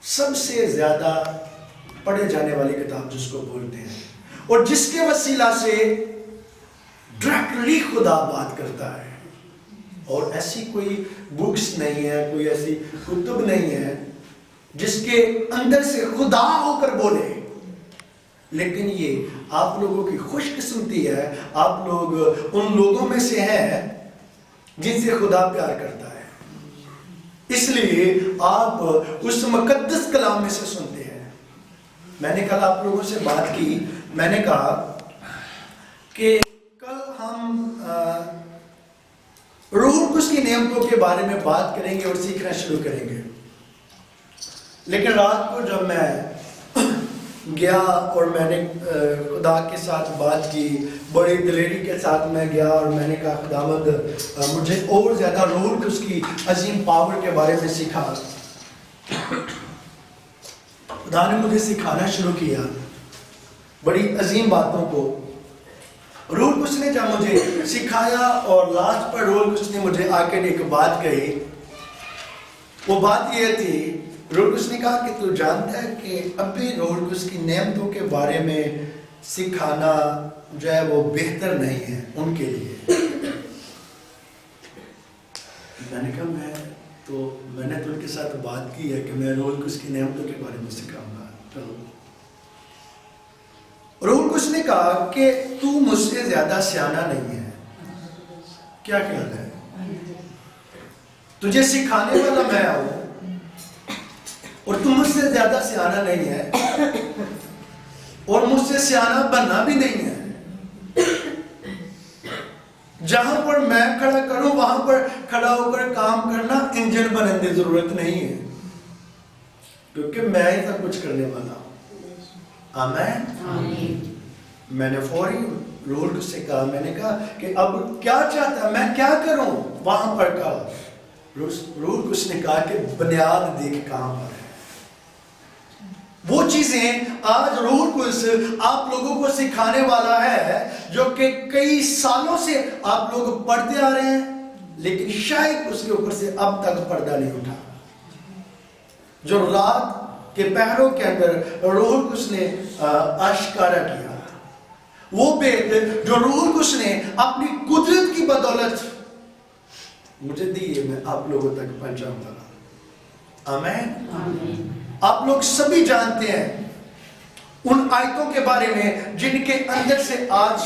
سب سے زیادہ پڑھے جانے والی کتاب جس کو بولتے ہیں، اور جس کے وسیلہ سے ڈائریکٹلی خدا بات کرتا ہے. اور ایسی کوئی بکس نہیں ہے، کوئی ایسی کتب نہیں ہے جس کے اندر سے خدا ہو کر بولے. لیکن یہ آپ لوگوں کی خوش قسمتی ہے، آپ لوگ ان لوگوں میں سے ہیں جن سے خدا پیار کرتا ہے، اس لیے آپ اس مقدس کلام میں سے سنتے ہیں. میں نے کل آپ لوگوں سے بات کی، میں نے کہا کہ کل ہم روح القدس کی نعمتوں کے بارے میں بات کریں گے اور سیکھنا شروع کریں گے. لیکن رات کو جب میں گیا اور میں نے خدا کے ساتھ بات کی، بڑی دلیری کے ساتھ میں گیا اور میں نے کہا خداوند مجھے اور زیادہ روح القدس کی عظیم پاور کے بارے میں سکھا. خدا نے مجھے سکھانا شروع کیا بڑی عظیم باتوں کو. روح القدس نے جب مجھے سکھایا اور لاسٹ پر روح القدس نے مجھے آ کے ایک بات کہی، وہ بات یہ تھی، روح القدس نے کہا کہ تو جانتا ہے کہ ابھی روح القدس کی نعمتوں کے بارے میں سکھانا جو ہے وہ بہتر نہیں ہے ان کے لیے. میں نے کہا میں نے تو ان کے ساتھ بات کی ہے کہ میں روح القدس کی نعمتوں کے بارے میں سکھاؤں گا. روح القدس نے کہا کہ تو مجھ سے زیادہ سیانا نہیں ہے. کیا خیال ہے؟ تجھے سکھانے والا میں ہوں اور تم مجھ سے زیادہ سیانا نہیں ہے اور مجھ سے سیانا بننا بھی نہیں ہے. جہاں پر میں کھڑا کروں وہاں پر کھڑا ہو کر کام کرنا انجن بننے کی ضرورت نہیں ہے، کیونکہ میں ہی سب کچھ کرنے والا ہوں. آمین. میں نے فوری روح القدس سے کہا، میں نے کہا کہ اب کیا چاہتا ہے، میں کیا کروں وہاں پر کہا. روح القدس نے کہا کہ بنیاد دیکھ کہاں پر ہے. وہ چیزیں آج روح القدس آپ لوگوں کو سکھانے والا ہے جو کہ کئی سالوں سے آپ لوگ پڑھتے آ رہے ہیں، لیکن شاید اس کے اوپر سے اب تک پردہ نہیں اٹھا. جو رات کے پہروں کے اندر روح القدس نے آشکارا کیا، وہ بات جو روح القدس نے اپنی قدرت کی بدولت مجھے دی ہے، میں آپ لوگوں تک پہنچاؤں گا. آمین. آپ لوگ سبھی جانتے ہیں ان آیتوں کے بارے میں جن کے اندر سے آج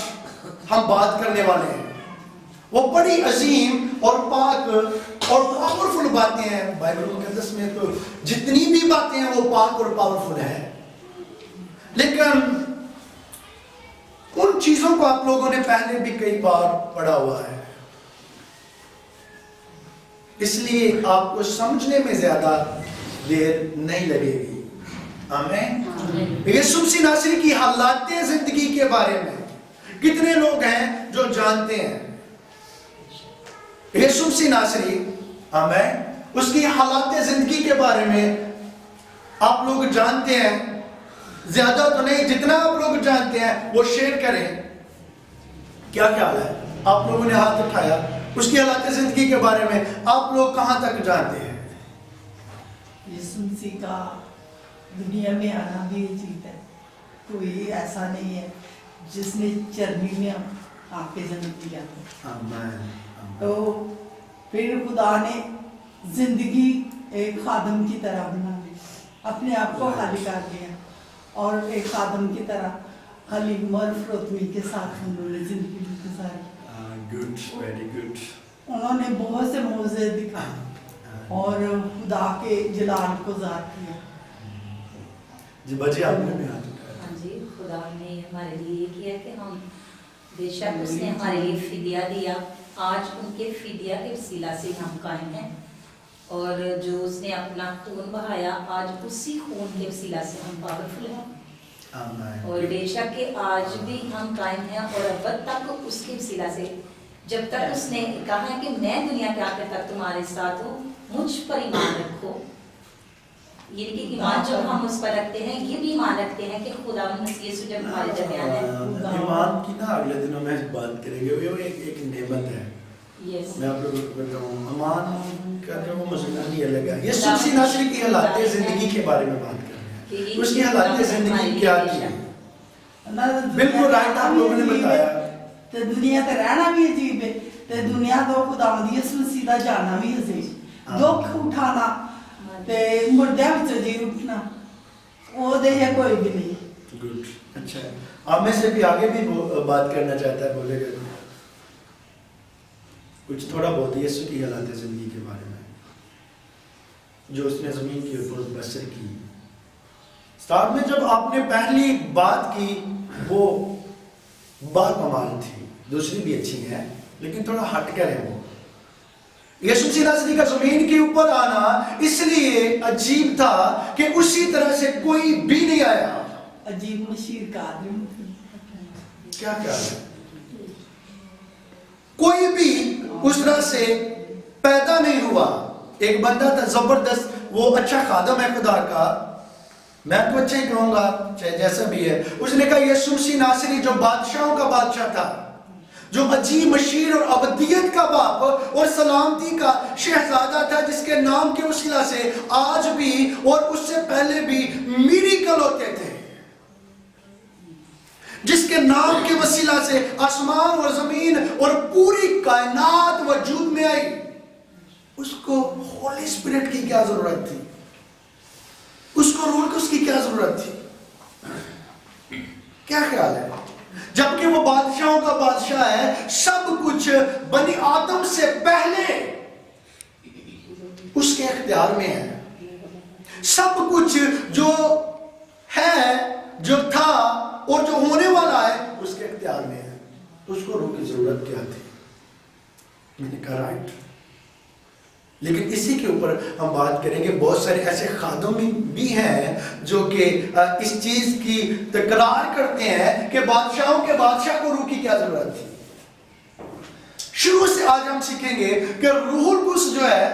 ہم بات کرنے والے ہیں. وہ بڑی عظیم اور پاک اور پاورفل باتیں ہیں. بائبل مقدس میں تو جتنی بھی باتیں ہیں وہ پاک اور پاورفل ہیں، لیکن ان چیزوں کو آپ لوگوں نے پہلے بھی کئی بار پڑھا ہوا ہے، اس لیے آپ کو سمجھنے میں زیادہ دیر نہیں لگے گی. آمین. یسوع مسیح ناصری کی حالات زندگی کے بارے میں کتنے لوگ ہیں جو جانتے ہیں؟ یسوع مسیح ناصری، آمین، اس کی حالات زندگی کے بارے میں آپ لوگ جانتے ہیں. زیادہ تو نہیں، جتنا آپ لوگ جانتے ہیں وہ شیئر کریں. کیا خیال ہے؟ آپ لوگوں نے ہاتھ اٹھایا. اس کی حالات زندگی کے بارے میں آپ لوگ کہاں تک جانتے ہیں؟ یسوع مسیح کا دنیا میں آنا بھی یہ چیز ہے، کوئی ایسا نہیں ہے جس نے چربی میں آپ کے جنم دیا تھا. تو پھر خدا نے زندگی ایک خادم کی طرح بنا لی، اپنے آپ کو خالی کر دیا اور ایک خادم کی طرح خالی مرفرتمی کے ساتھ انہوں نے زندگی گزاری. Good, very good. انہوں نے بہت سے معجزے دکھائے اور خدا کے جلال کو ظاہر کیا. جی بچے آپ نے بھی ہاتھ اٹھایا. ہاں جی، خدا نے ہمارے لیے یہ کیا کہ ہم بے شک اس نے ہمارے لیے فدیہ دیا. آج ان کے فدیہ کے وسیلہ سے ہم قائم ہیں، اور جو اس نے اپنا خون بہایا آج اسی خون کے وسیلہ سے ہم پاورفل ہیں. اور بے شک کہ آج بھی ہم قائم ہیں اور ابد تک اس کے وسیلہ سے، جب تک اس نے کہا ہے کہ میں دنیا کے آخر تک تمہارے ساتھ ہوں، مجھ پر ایمان رکھو. یہ کہ ایمان جو ہم اس پر رکھتے ہیں، یہ بھی ایمان رکھتے ہیں کہ خدا مسیح یسوع جب ہمارے درمیان ہے. ایمان کی نا اگلے دنوں میں بات کریں گے. وہ ایک نعمت ہے. Yes. میں آپ لوگوں کو بتاؤں امان کا جو وہ مضمون یہ لگا یسوع مسیح ناصری کی حالات زندگی کے بارے میں بات کر رہے ہیں. اس کی حالات زندگی کیا تھی؟ بالکل رائٹ آپ لوگوں نے بتایا. تے دنیا تے رہنا بھی عجیب ہے تے دنیا تو خداوند یسوع مسیح دا جانا بھی عجیب. دکھ اٹھانا تے مردیاں وچوں جی اٹھنا وہ دے کوئی بھی نہیں. گڈ. اچھا آپ میں سے بھی آگے بھی بات کرنا چاہتا ہے بولے گا کچھ تھوڑا بہت یسوع کی حالات زندگی کے بارے میں جو اس نے زمین کے اوپر بسر کی. اسٹارٹ میں جب آپ نے پہلی بات کی وہ باکمال تھی, دوسری بھی اچھی ہے لیکن تھوڑا ہٹ کر ہے. وہ یسوع مسیح ناصری کا زمین کے اوپر آنا اس لیے عجیب تھا کہ اسی طرح سے کوئی بھی نہیں آیا. عجیب مشیر کا آدمی کیا ہے کوئی بھی اس طرح سے پیدا نہیں ہوا. ایک بندہ تھا زبردست, وہ اچھا خادم ہے خدا کا, میں تو اچھا ہی کہوں گا چاہے جیسا بھی ہے. اس نے کہا یسوع مسیح ناصری جو بادشاہوں کا بادشاہ تھا, جو عجیب مشیر اور ابدیت کا باپ اور سلامتی کا شہزادہ تھا, جس کے نام کے وسیلہ سے آج بھی اور اس سے پہلے بھی میریکل ہوتے تھے, جس کے نام کے وسیلہ سے آسمان اور زمین اور پوری کائنات وجود میں آئی, اس کو ہولی اسپرٹ کی کیا ضرورت تھی؟ اس کو روح القدس کی کیا ضرورت تھی؟ کیا خیال ہے؟ جبکہ وہ بادشاہوں کا بادشاہ ہے, سب کچھ بنی آدم سے پہلے اس کے اختیار میں ہے. سب کچھ جو ہے, جو تھا اور جو ہونے والا ہے اس کے اختیار میں ہے. اس کو روح کی ضرورت کیا تھی؟ میں نے کہا رائٹ. لیکن اسی کے اوپر ہم بات کریں گے. بہت سارے ایسے خادم بھی ہیں جو کہ اس چیز کی تکرار کرتے ہیں کہ بادشاہوں کے بادشاہ کو روح کی کیا ضرورت تھی. شروع سے آج ہم سیکھیں گے کہ روح القدس جو ہے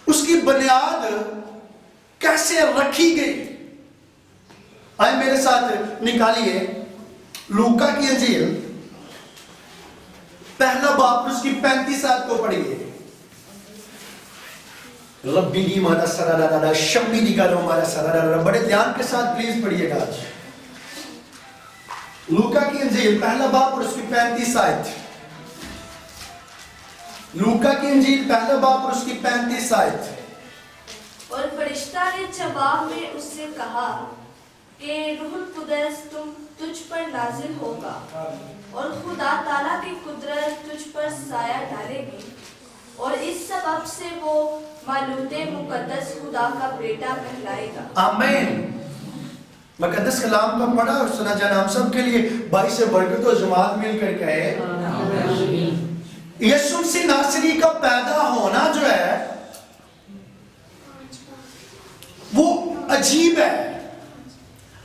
اس کی بنیاد کیسے رکھی گئی. آئے میرے ساتھ نکالیے لوکا کی انجیل پہلا باب اس کی 35 آیت کو پڑھیے. ربی دی مانا سرارا شمی دی گالو مانا سرارا. بڑے دھیان کے ساتھ پلیز پڑھیے گا. لوکا کی انجیل پہلا باب اور اس کی 35 آیت. لوکا کی انجیل پہلا باب اور اس کی 35 آیت. اور فرشتہ نے جواب میں اس سے کہا کہ روح القدس تجھ پر نازل ہوگا اور خدا تعالیٰ کی قدرت تجھ پر سایہ ڈالے گی, اور اس سبب سے وہ مولود مقدس خدا کا بیٹا کہلائے گا. آمین. مقدس کلام کا پڑھا اور سنا جانا ہم سب کے لیے باعث برکت و جماعت مل کر کہے یسوع مسیح ناصری کا پیدا ہونا جو ہے وہ عجیب ہے.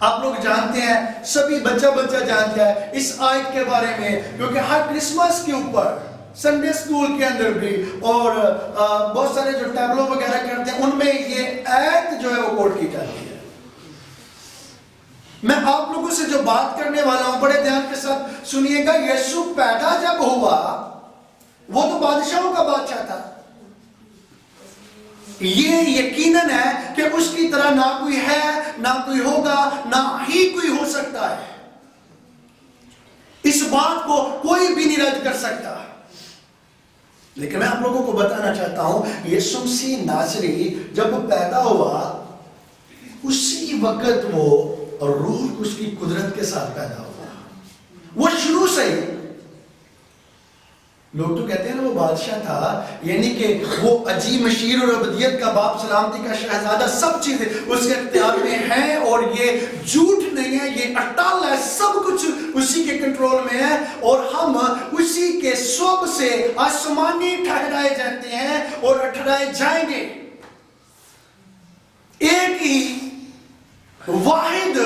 آپ لوگ جانتے ہیں, سبھی بچہ جانتا ہے اس آیت کے بارے میں, کیونکہ ہر کرسمس کے اوپر سنڈے اسکول کے اندر بھی اور بہت سارے جو ٹیبلو وغیرہ کرتے ہیں ان میں یہ آیت جو ہے وہ کوٹ کی جاتی ہے. میں آپ لوگوں سے جو بات کرنے والا ہوں بڑے دھیان کے ساتھ سنیے گا. یسوع پیدا جب ہوا وہ تو بادشاہوں کا بادشاہ تھا. یہ یقیناً ہے کہ اس کی طرح نہ کوئی ہے, نہ کوئی ہوگا, نہ ہی کوئی ہو سکتا ہے. اس بات کو کوئی بھی نہیں رد کر سکتا. لیکن میں آپ لوگوں کو بتانا چاہتا ہوں یسوع مسیح ناصری جب پیدا ہوا اسی وقت وہ روح اس کی قدرت کے ساتھ پیدا ہوا. وہ شروع سے ہی, لوگ تو کہتے ہیں نا وہ بادشاہ تھا, یعنی کہ وہ عجیب مشیر اور ابدیت کا باپ, سلامتی کا شہزادہ, سب چیزیں اس کے اختیار میں ہیں اور یہ جھوٹ نہیں ہے, یہ اٹل ہے, سب کچھ اسی کے کنٹرول میں ہے اور ہم اسی کے سب سے آسمانی ٹھہرائے جاتے ہیں اور ٹھہرائے جائیں گے. ایک ہی واحد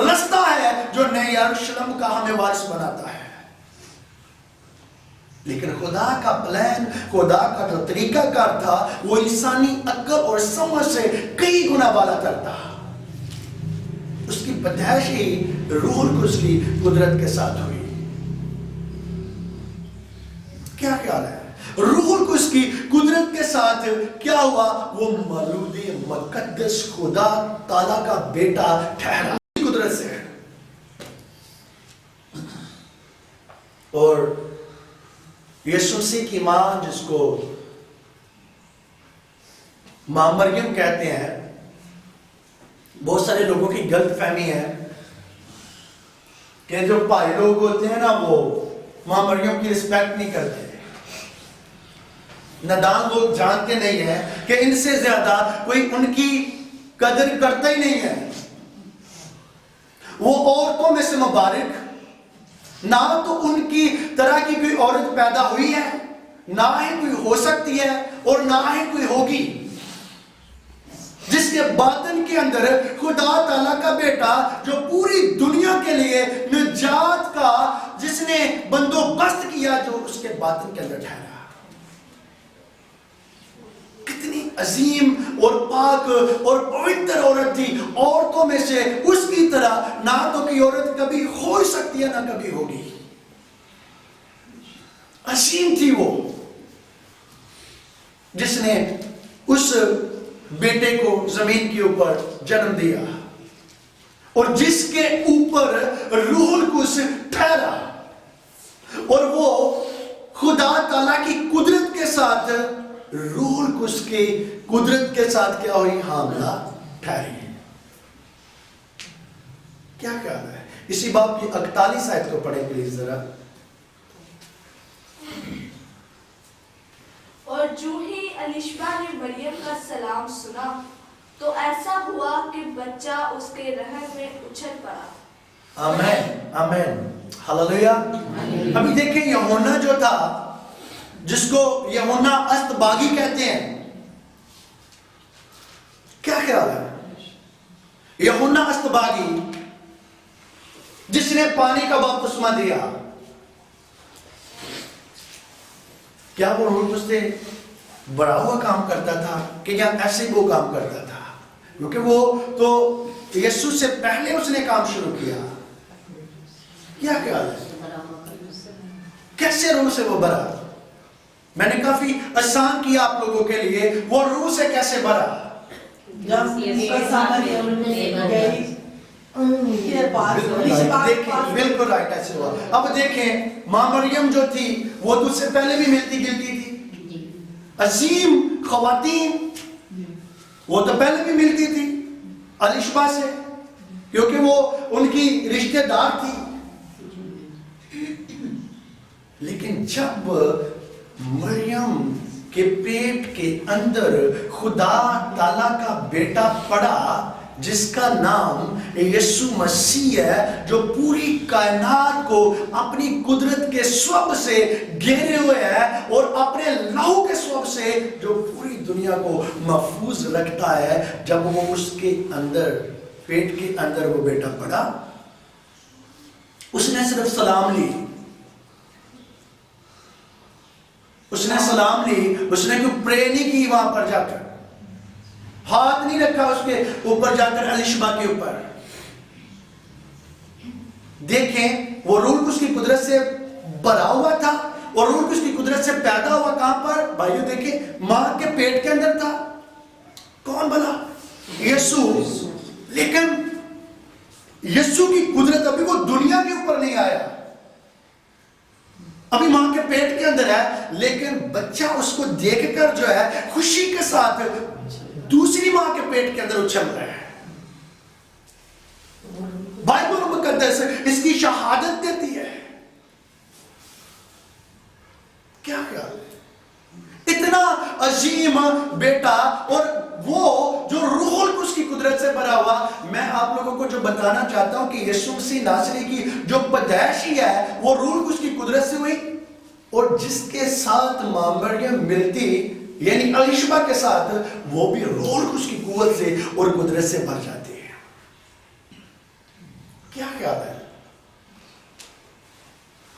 رستہ ہے جو نئے یروشلم کا ہمیں وارث بناتا ہے. لیکن خدا کا پلان, خدا کا جو طریقہ کار تھا وہ انسانی عقل اور سمجھ سے کئی گنا بالا کرتا. اس کی پیدائش ہی روح القدس کی قدرت کے ساتھ ہوئی. کیا خیال ہے؟ روح القدس کی قدرت کے ساتھ کیا ہوا؟ وہ مولود مقدس خدا تعالیٰ کا بیٹا ٹھہرا قدرت سے. اور یسوع مسیح کی ماں جس کو ماں مریم کہتے ہیں، بہت سارے لوگوں کی غلط فہمی ہے کہ جو بھائی لوگ ہوتے ہیں نا وہ ماں مریم کی رسپیکٹ نہیں کرتے. نادان لوگ جانتے نہیں ہیں کہ ان سے زیادہ کوئی ان کی قدر کرتا ہی نہیں ہے. وہ عورتوں میں سے مبارک، نہ تو ان کی طرح کی کوئی عورت پیدا ہوئی ہے، نہ ہی کوئی ہو سکتی ہے، اور نہ ہی کوئی ہوگی، جس کے باطن کے اندر خدا تعالیٰ کا بیٹا جو پوری دنیا کے لیے نجات کا جس نے بندوبست کیا، جو اس کے باطن کے اندر ٹھہرا. کتنی عظیم اور پاک اور پوتر عورت تھی. عورتوں میں سے اس کی طرح نہ تو کوئی عورت کبھی ہو سکتی ہے نہ کبھی ہوگی. عظیم تھی وہ جس نے اس بیٹے کو زمین کے اوپر جنم دیا اور جس کے اوپر روح القدس ٹھہرا، اور وہ خدا تعالیٰ کی قدرت کے ساتھ روح القدس کی قدرت کے ساتھ کیا ہوئی؟ حاملہ ٹھہری. کیا خیال ہے؟ اسی باب کی 41 آیت کو پڑھیں پلیز ذرا. اور جو ہی الیشبا نے مریم کا سلام سنا تو ایسا ہوا کہ بچہ اس کے رحم میں اچھل پڑا. آمین آمین ہاللویا. ابھی دیکھیں یوحنا جو تھا، جس کو یوحنا استباغی کہتے ہیں، کیا خیال ہے؟ یوحنا استباغی جس نے پانی کا بپتسمہ دیا، کیا وہ روح القدس سے بڑا ہوا کام کرتا تھا کہ یا ایسے وہ کام کرتا تھا؟ کیونکہ وہ تو یسوع سے پہلے اس نے کام شروع کیا. کیا خیال ہے؟ کیسے روح سے وہ بھرا؟ میں نے کافی آسان کیا آپ لوگوں کے لیے، وہ روح سے کیسے بھرا؟ جب گئی ان کے پاس بالکل رائٹ ایسے ہوا. اب دیکھیں ماں مریم جو تھی وہ تو اس سے پہلے بھی ملتی گلتی تھی، عظیم خواتین، وہ تو پہلے بھی ملتی تھی الیشبا سے کیونکہ وہ ان کی رشتہ دار تھی. لیکن جب مریم کے پیٹ کے اندر خدا تعالیٰ کا بیٹا پڑا جس کا نام یسوع مسیح ہے، جو پوری کائنات کو اپنی قدرت کے سوب سے گھیرے ہوئے ہے اور اپنے لہو کے سوب سے جو پوری دنیا کو محفوظ رکھتا ہے، جب وہ اس کے اندر پیٹ کے اندر وہ بیٹا پڑا، اس نے صرف سلام لی، اس نے سلام لی، اس نے کوئی پرے نہیں کی، وہاں پر جا کر ہاتھ نہیں رکھا اس کے اوپر جا کر الیشبا کے اوپر. دیکھیں وہ روح القدس کی قدرت سے بھرا ہوا تھا اور روح القدس کی قدرت سے پیدا ہوا کہاں پر؟ بھائیو دیکھیں ماں کے پیٹ کے اندر تھا. کون بنا؟ یسوع. لیکن یسوع کی قدرت ابھی وہ دنیا کے اوپر نہیں آیا، ابھی ماں کے پیٹ کے اندر ہے، لیکن بچہ اس کو دیکھ کر جو ہے خوشی کے ساتھ دوسری ماں کے پیٹ کے اندر اچھل رہا ہے. بائبل مقدس اس کی شہادت دیتی ہے. کیا خیال ہے؟ اتنا عظیم بیٹا، اور وہ جو روح القدس کی قدرت سے بھرا ہوا. میں آپ لوگوں کو جو بتانا چاہتا ہوں کہ یسوع مسیح ناصری کی جو پیدائش ہے وہ روح القدس کی قدرت سے ہوئی، اور جس کے ساتھ ماں مریم ملتی یعنی الیشبا کے ساتھ، وہ بھی روح القدس کی قوت سے اور قدرت سے بھر جاتی ہے. کیا خیال ہے؟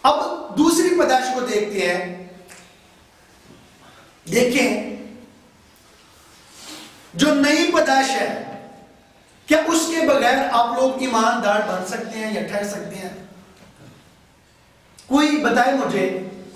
اب دوسری پیدائش کو دیکھتے ہیں. دیکھیں جو نئی پیدائش ہے، کیا اس کے بغیر آپ لوگ ایماندار بن سکتے ہیں یا ٹھہر سکتے ہیں؟ کوئی بتائے مجھے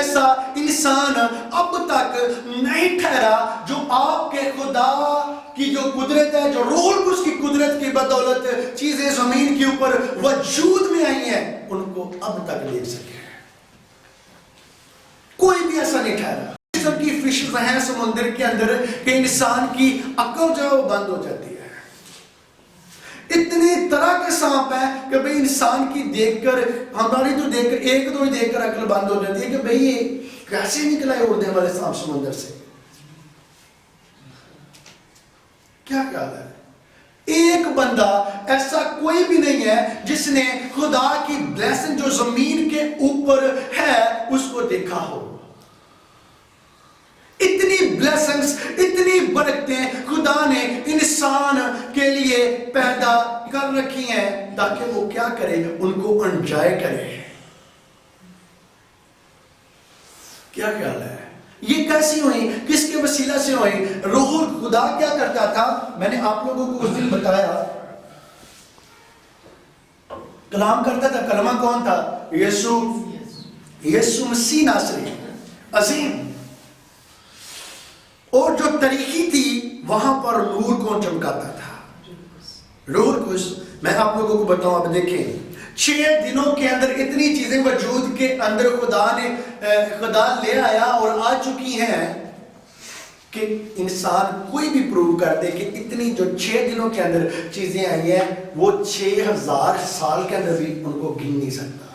ایسا انسان اب تک نہیں ٹھہرا جو آپ کے خدا کی جو قدرت ہے، جو روح القدس کی قدرت کی بدولت چیزیں زمین کے اوپر وجود میں آئی ہیں، ان کو اب تک دیکھ سکے۔ کوئی بھی ایسا نہیں ٹھہرا۔ قسم کی فشز ہیں سمندر کے اندر کہ انسان کی عقل جو ہے وہ بند ہو جاتی ہے۔ اتنی طرح کے سانپ ہیں کہ بھئی انسان کی دیکھ کر، ہماری تو دیکھ کر ایک دو ہی دیکھ کر عقل بند ہو جاتی ہے کہ بھئی یہ کیسے نکلا ہے اڑنے والے سانپ سمندر سے۔ کیا خیال ہے؟ ایک بندہ ایسا کوئی بھی نہیں ہے جس نے خدا کی بلیسنگ جو زمین کے اوپر ہے اس کو دیکھا ہو۔ اتنی بلیسنگز، اتنی برکتیں خدا نے انسان کے لیے پیدا کر رکھی ہیں تاکہ وہ کیا کرے؟ ان کو انجوائے کرے۔ کیا خیال ہے؟ یہ کیسی ہوئی؟ کس کے وسیلہ سے ہوئی؟ روح خدا کیا کرتا تھا؟ میں نے آپ لوگوں کو اس دن بتایا، کلام کرتا تھا۔ کلمہ کون تھا؟ یسوع مسیح ناصری، عظیم۔ اور جو تاریخی تھی وہاں پر نور کون چمکاتا تھا؟ روح القدس۔ میں آپ لوگوں کو بتاؤں، اب دیکھیں 6 دنوں کے اندر اتنی چیزیں وجود کے اندر خدا لے آیا اور آ چکی ہیں کہ انسان کوئی بھی پروو کر دے کہ اتنی جو 6 دنوں کے اندر چیزیں آئی ہیں وہ 6000 سال کے اندر بھی ان کو گن نہیں سکتا۔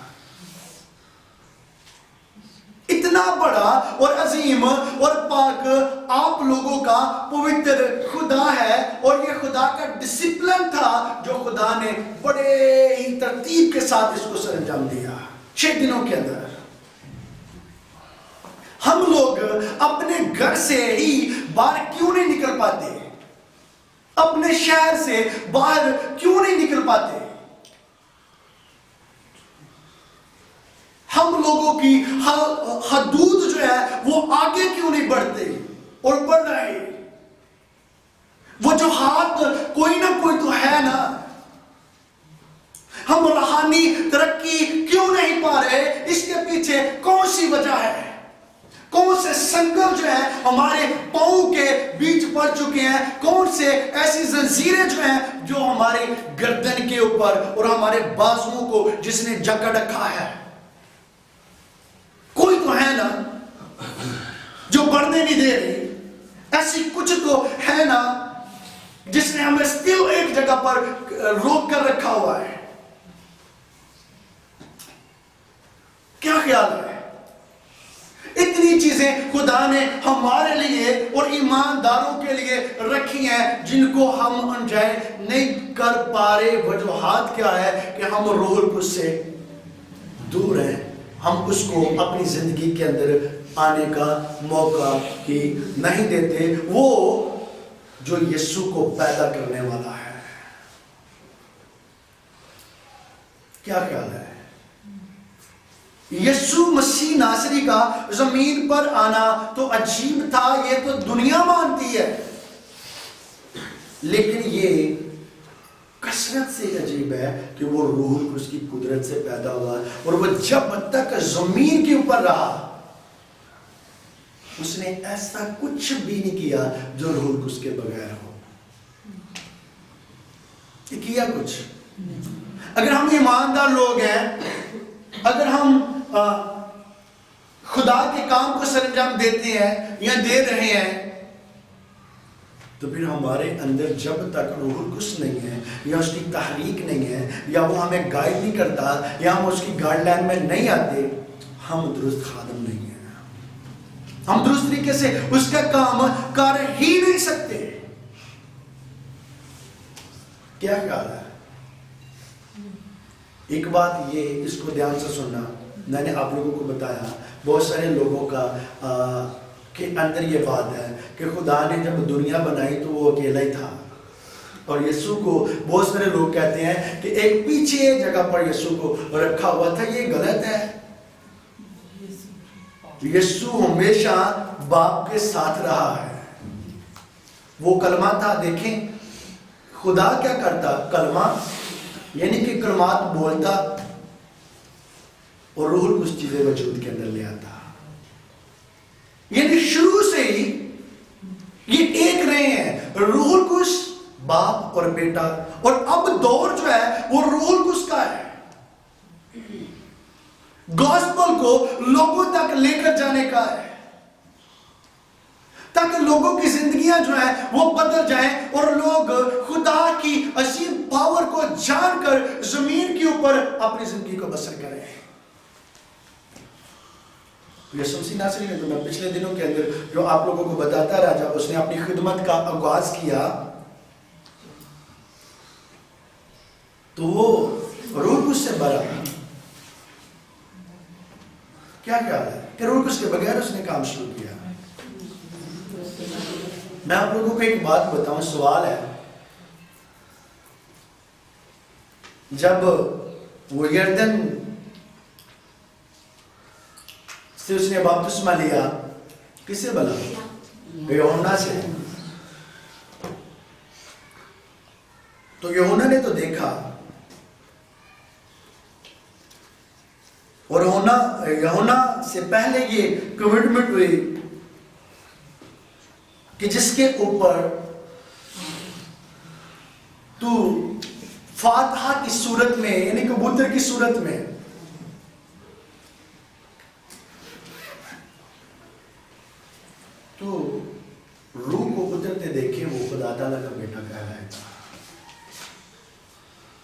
اتنا بڑا اور عظیم اور پاک آپ لوگوں کا پوتر خدا ہے، اور یہ خدا کا ڈسپلن تھا جو خدا نے بڑے ہی ترتیب کے ساتھ اس کو سر انجام دیا 6 دنوں کے اندر۔ ہم لوگ اپنے گھر سے ہی باہر کیوں نہیں نکل پاتے؟ اپنے شہر سے باہر کیوں نہیں نکل پاتے؟ ہم لوگوں کی حدود جو ہے وہ آگے کیوں نہیں بڑھتے اور بڑھ رہے؟ وہ جو ہاتھ کوئی نہ کوئی تو ہے نا۔ ہم روحانی ترقی کیوں نہیں پا رہے؟ اس کے پیچھے کون سی وجہ ہے؟ کون سے سنگل جو ہیں ہمارے پاؤں کے بیچ پڑ چکے ہیں؟ کون سے ایسی زنجیریں جو ہیں جو ہمارے گردن کے اوپر اور ہمارے بازوؤں کو جس نے جکڑ رکھا ہے؟ کوئی تو ہے نا جو بڑھنے نہیں دے رہی۔ ایسی کچھ تو ہے نا جس نے ہمیں still ایک جگہ پر روک کر رکھا ہوا ہے۔ کیا خیال ہے؟ اتنی چیزیں خدا نے ہمارے لیے اور ایمانداروں کے لیے رکھی ہیں جن کو ہم انجوائے نہیں کر پا رہے۔ وجوہات کیا ہے؟ کہ ہم روح القدس سے دور ہیں، ہم اس کو اپنی زندگی کے اندر آنے کا موقع ہی نہیں دیتے، وہ جو یسوع کو پیدا کرنے والا ہے۔ کیا خیال ہے؟ یسوع مسیح ناصری کا زمین پر آنا تو عجیب تھا، یہ تو دنیا مانتی ہے، لیکن یہ کثرت سے عجیب ہے کہ وہ روح القدس کی قدرت سے پیدا ہوا، اور وہ جب تک زمین کے اوپر رہا اس نے ایسا کچھ بھی نہیں کیا جو روح القدس کے بغیر ہو۔ یہ کیا کچھ؟ اگر ہم ایماندار لوگ ہیں، اگر ہم خدا کے کام کو سر انجام دیتے ہیں یا دے رہے ہیں، تو پھر ہمارے اندر جب تک روح القدس نہیں ہے یا اس کی تحریک نہیں ہے یا وہ ہمیں گائیڈ نہیں کرتا یا ہم اس کی گائیڈ لائن میں نہیں آتے، ہم درست خادم نہیں ہیں، ہم درست طریقے سے اس کا کام کر ہی نہیں سکتے۔ کیا خیال ہے؟ ایک بات یہ اس کو دھیان سے سننا، میں نے آپ لوگوں کو بتایا بہت سارے لوگوں کا کے اندر یہ بات ہے کہ خدا نے جب دنیا بنائی تو وہ اکیلا ہی تھا، اور یسوع کو بہت سارے لوگ کہتے ہیں کہ ایک پیچھے جگہ پر یسوع کو رکھا ہوا تھا۔ یہ غلط ہے۔ یسوع ہمیشہ باپ کے ساتھ رہا ہے، وہ کلمہ تھا۔ دیکھیں خدا کیا کرتا؟ کلمہ یعنی کہ کلمات بولتا اور روح القدس چیزیں وجود کے اندر لے آتا۔ اور بیٹا، اور اب دور جو ہے وہ روح القدس کا ہے، گاسپل کو لوگوں تک لے کر جانے کا ہے، تاکہ لوگوں کی زندگیاں جو ہیں وہ بدل جائیں اور لوگ خدا کی عظیم پاور کو جان کر زمین کے اوپر اپنی زندگی کو بسر کریں۔ یسوع مسیح ناصری نے، تو میں پچھلے دنوں کے اندر جو آپ لوگوں کو بتاتا رہا، جب اس نے اپنی خدمت کا آغاز کیا تو وہ روح القدس سے بھرا۔ کیا خیال ہے کہ روح القدس کے بغیر اس نے کام شروع کیا؟ میں آپ لوگوں کو ایک بات بتاؤں، سوال ہے، جب وہ یردن سے اس نے بپتسمہ لیا، کس سے بلا؟ یوحنا سے۔ تو یوحنا نے تو دیکھا، اور یوحنا سے پہلے یہ کمٹمنٹ ہوئی کہ جس کے اوپر تو فاتحہ کی صورت میں، یعنی کبوتر کی صورت میں تو روح کو اترتے دیکھے، وہ خدا تعالیٰ کا بیٹا کہلائے گا۔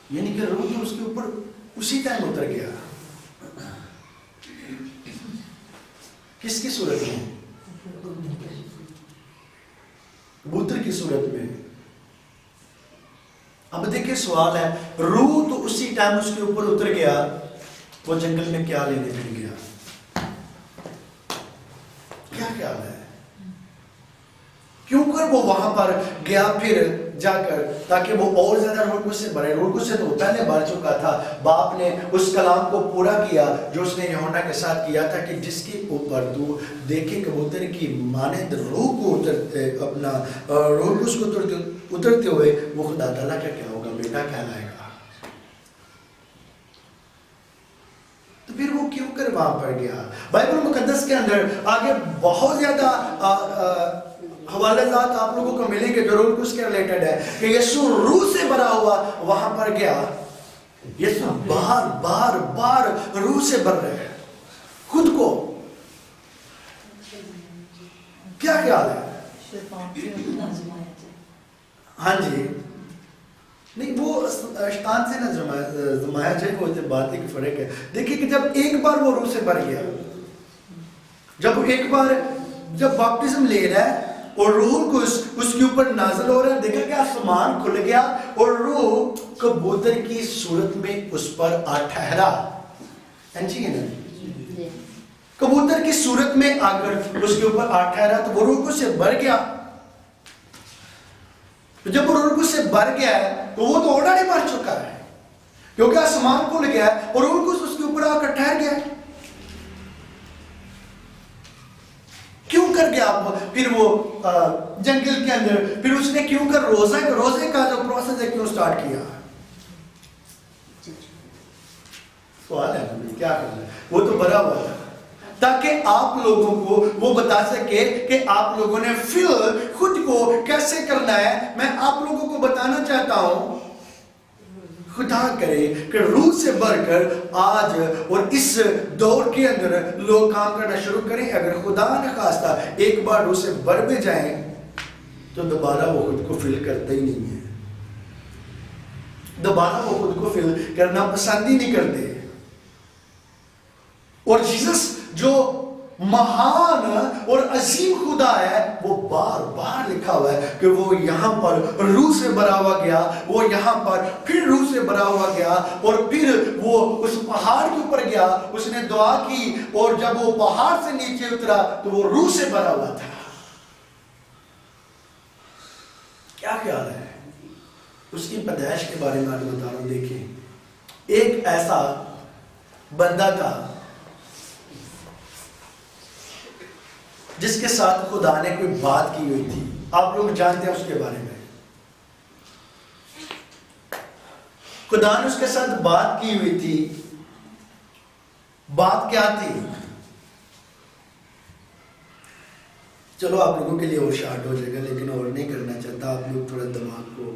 یعنی کہ روح تو اس کے اوپر اسی ٹائم اتر گیا۔ کس کی صورت میں؟ کبوتر کی صورت میں۔ اب دیکھیں سوال ہے، روح تو اسی ٹائم اس کے اوپر اتر گیا، وہ جنگل میں کیا لینے پھر گیا؟ کیا خیال ہے؟ کیوں کر وہ وہاں پر گیا پھر جا کر، تاکہ وہ اور زیادہ روح القدس سے بھرے؟ روح القدس سے تو وہ پہلے بھر چکا تھا، باپ نے اس کلام کو پورا کیا جو اس نے یوحنا کے ساتھ کیا تھا، کہ جس کے اوپر تو دیکھے کبوتر کی مانند روح کو اترتے، اپنا روح القدس کو اترتے ہوئے، وہ خدا تعالیٰ کا کیا ہوگا؟ بیٹا کہلائے گا۔ تو پھر وہ کیوں کر وہاں پر گیا؟ بائبل مقدس کے اندر آگے بہت زیادہ حوالے جات آپ لوگوں کو ملیں گے جو روح القدس کے ریلیٹڈ ہے، کہ یسوع روح سے بھرا ہوا وہاں پر گیا۔ یسوع بار بار بار روح سے بھر رہے ہیں خود کو۔ کیا خیال ہے؟ ہاں جی، نہیں وہ شیطان سے نہ زمایا جائے، وہ بات ایک فرق ہے۔ دیکھیں کہ جب ایک بار وہ روح سے بھر گیا، جب ایک بار جب باپٹزم لے رہا ہے اور روح کو اس کے اوپر نازل ہو رہا ہے، دیکھا کہ آسمان کھل گیا اور روح کبوتر کی صورت میں اس پر آ ٹھہرا۔ کبوتر کی صورت میں آ کر اس کے اوپر آ ٹھہرا، تو وہ روح کو سے بھر گیا۔ جب وہ روح کو سے بھر گیا ہے تو وہ تو آلریڈی بھر چکا ہے، کیونکہ آسمان کھل گیا ہے اور روح کو اس کے اوپر آ کر ٹھہر گیا۔ کیوں کر گیا پھر وہ جنگل کے اندر؟ پھر اس نے کیوں کر روزے کا جو پروسیس ہے کیوں سٹارٹ کیا؟ سوال ہے کیا کرنا ہے؟ وہ تو بھرا ہوا تھا تاکہ آپ لوگوں کو وہ بتا سکے کہ آپ لوگوں نے فل خود کو کیسے کرنا ہے۔ میں آپ لوگوں کو بتانا چاہتا ہوں، خدا کرے کہ روح سے بھر کر آج اور اس دور کے اندر لوگ کام کرنا شروع کریں۔ اگر خدا نے خواستہ ایک بار روح سے بھر بھی جائیں تو دوبارہ وہ خود کو فل کرتے ہی نہیں ہے، دوبارہ وہ خود کو فل کرنا پسند ہی نہیں کرتے۔ اور جیسس جو مہان اور عظیم خدا ہے، وہ بار بار لکھا ہوا ہے کہ وہ یہاں پر روح سے بھرا ہوا گیا، وہ یہاں پر پھر روح سے بھرا ہوا گیا، اور پھر وہ اس پہاڑ کے اوپر گیا، اس نے دعا کی، اور جب وہ پہاڑ سے نیچے اترا تو وہ روح سے بھرا ہوا تھا۔ کیا خیال ہے؟ اس کی پیدائش کے بارے میں آج بتا رہا ہوں۔ دیکھیں، ایک ایسا بندہ تھا جس کے ساتھ خدا نے کوئی بات کی ہوئی تھی، آپ لوگ جانتے ہیں اس کے بارے میں۔ خدا نے اس کے ساتھ بات کی ہوئی تھی۔ بات کیا تھی؟ چلو آپ لوگوں کے لیے اور شارٹ ہو جائے گا، لیکن اور نہیں کرنا چاہتا، آپ لوگ تھوڑا دماغ کو